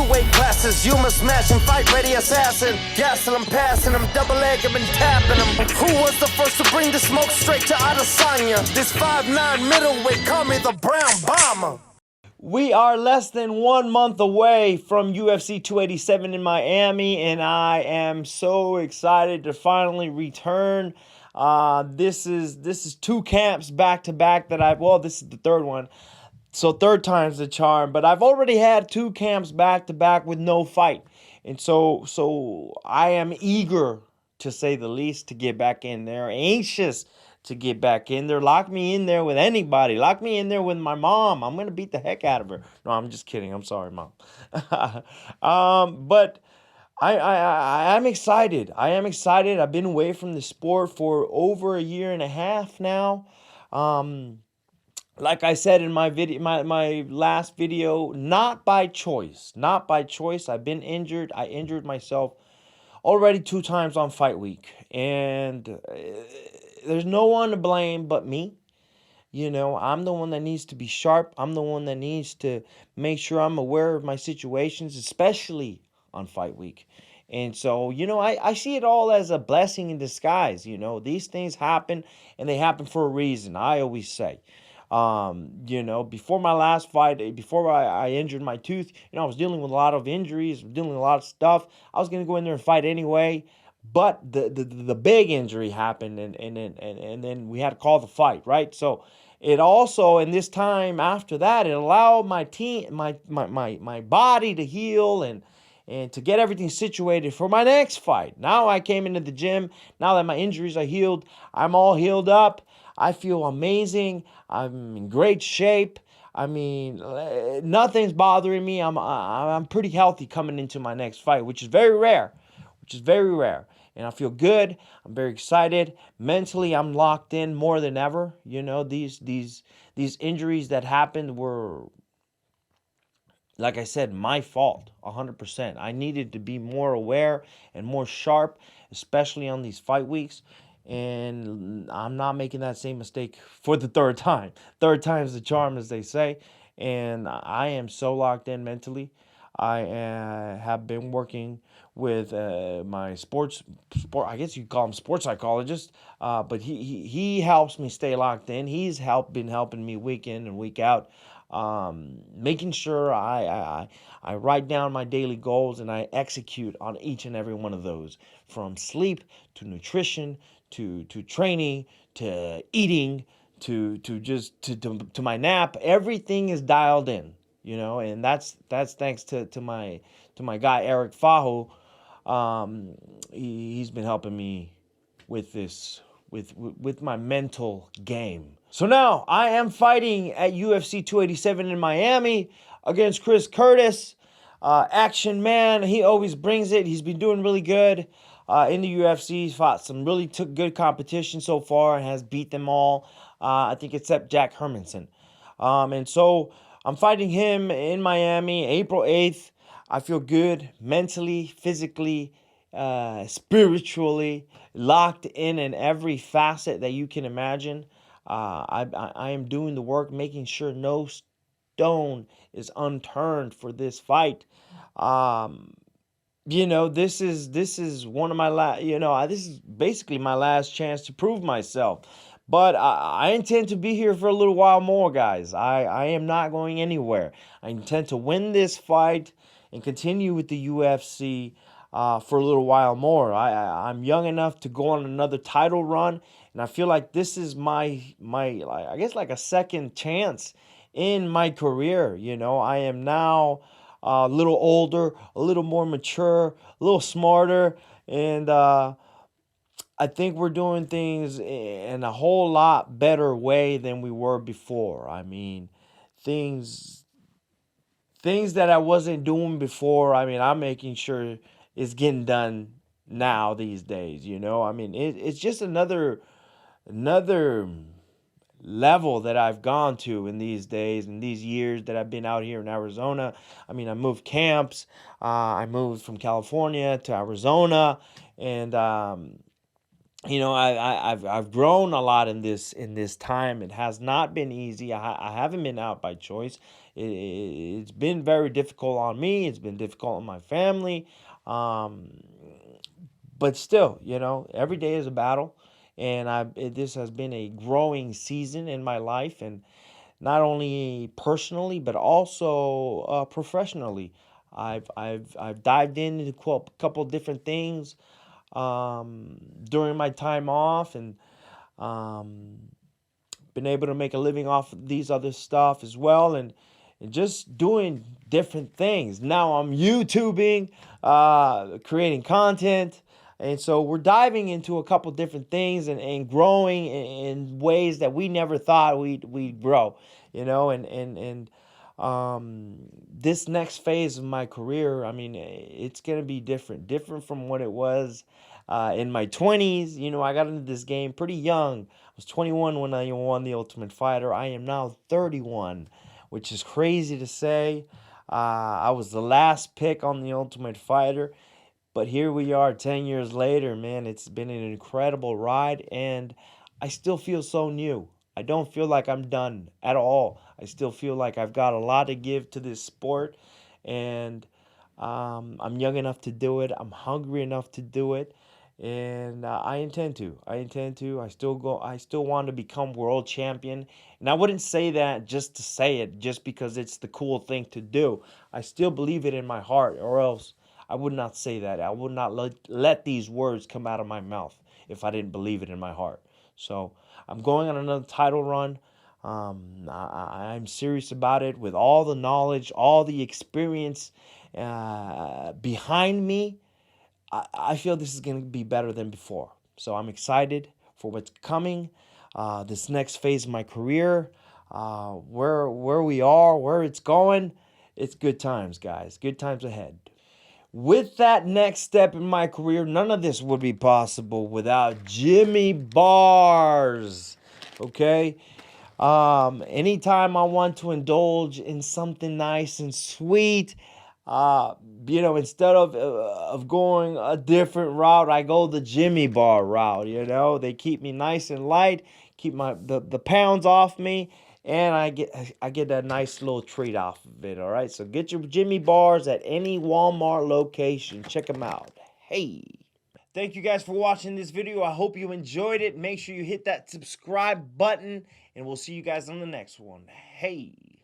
weight classes. You must smash him, fight ready assassin. Gastelum passing him, double leg him and tapping him. Who was the first to bring the smoke straight to Adesanya? This 5'9" middleweight, call me the Brown Bomber. We are less than 1 month away from UFC 287 in Miami, and I am so excited to finally return. This is 2 camps back to back that this is the third one. So third time's the charm, but I've already had 2 camps back to back with no fight. And so I am eager, to say the least, to get back in there, anxious to get back in there. Lock me in there with anybody. Lock me in there with my mom. I'm going to beat the heck out of her. No, I'm just kidding. I'm sorry, Mom. But I'm excited. I am excited. I've been away from the sport for over a year and a half now. Like I said in my video, my last video, not by choice. Not by choice. I've been injured. I injured myself already 2 times on fight week. And there's no one to blame but me. You know, I'm the one that needs to be sharp. I'm the one that needs to make sure I'm aware of my situations, especially on fight week. And so, you know, I see it all as a blessing in disguise. You know, these things happen, and they happen for a reason, I always say. You know, before my last fight, before I injured my tooth, you know, I was dealing with a lot of injuries, dealing with a lot of stuff. I was going to go in there and fight anyway. But the big injury happened, and then we had to call the fight, right? So it also, in this time after that, it allowed my body to heal and to get everything situated for my next fight. Now I came into the gym. Now that my injuries are healed, I'm all healed up. I feel amazing. I'm in great shape. I mean, nothing's bothering me. I'm pretty healthy coming into my next fight, which is very rare. And I feel good. I'm very excited. Mentally, I'm locked in more than ever. You know, these injuries that happened were, like I said, my fault, 100%. I needed to be more aware and more sharp, especially on these fight weeks. And I'm not making that same mistake for the third time. Third time's the charm, as they say. And I am so locked in mentally. I have been working with my sport. I guess you call him sports psychologist, but he helps me stay locked in. He's been helping me week in and week out, making sure I write down my daily goals and I execute on each and every one of those, from sleep to nutrition to training to eating to my nap. Everything is dialed in. You know, and that's thanks to my guy Eric Fajo. He's been helping me with this, with my mental game. So now I am fighting at UFC 287 in Miami against Chris Curtis. Action man, he always brings it. He's been doing really good in the UFC. He's fought some really good competition so far and has beat them all. I think except Jack Hermanson. And so I'm fighting him in Miami, April 8th. I feel good mentally, physically, spiritually, locked in every facet that you can imagine. I am doing the work, making sure no stone is unturned for this fight. You know, this is one of my this is basically my last chance to prove myself. But I intend to be here for a little while more, guys. I am not going anywhere. I intend to win this fight and continue with the UFC for a little while more. I'm young enough to go on another title run, and I feel like this is my I guess like a second chance in my career. You know, I am now a little older, a little more mature, a little smarter, and I think we're doing things in a whole lot better way than we were before. I mean, things that I wasn't doing before, I mean, I'm making sure it's getting done now these days, you know? I mean, it's just another level that I've gone to in these days and these years that I've been out here in Arizona. I mean, I moved camps. I moved from California to Arizona, and you know, I've grown a lot in this time. It has not been easy. I haven't been out by choice. It's been very difficult on me. It's been difficult on my family. Um, but still, you know, every day is a battle, and this has been a growing season in my life, and not only personally but also professionally. I've dived into a couple different things during my time off, and um, been able to make a living off of these other stuff as well, and just doing different things. Now I'm YouTubing, creating content. And so we're diving into a couple different things, and growing in ways that we never thought we'd grow, you know, and this next phase of my career, I mean, it's gonna be different from what it was in my 20s. You know, I got into this game pretty young. I was 21 when I won the Ultimate Fighter. I am now 31, which is crazy to say. I was the last pick on the Ultimate Fighter, but here we are 10 years later, man. It's been an incredible ride, and I still feel so new. I don't feel like I'm done at all. I still feel like I've got a lot to give to this sport, and I'm young enough to do it. I'm hungry enough to do it, and I intend to. I intend to. I still go. I still want to become world champion, and I wouldn't say that just to say it, just because it's the cool thing to do. I still believe it in my heart, or else I would not say that. I would not let these words come out of my mouth if I didn't believe it in my heart. So I'm going on another title run. I'm serious about it with all the knowledge, all the experience behind me. I feel this is going to be better than before. So I'm excited for what's coming, this next phase of my career, where we are, where it's going. It's good times, guys. Good times ahead. With that next step in my career, none of this would be possible without Jimmy Bars. Okay? Anytime I want to indulge in something nice and sweet, uh, you know, instead of going a different route, I go the Jimmy Bar route. You know, they keep me nice and light, keep the pounds off me, and I get that nice little treat off of it. All right, so get your Jimmy Bars at any Walmart location. Check them out. Hey. Thank you guys for watching this video. I hope you enjoyed it. Make sure you hit that subscribe button, and we'll see you guys on the next one. Hey.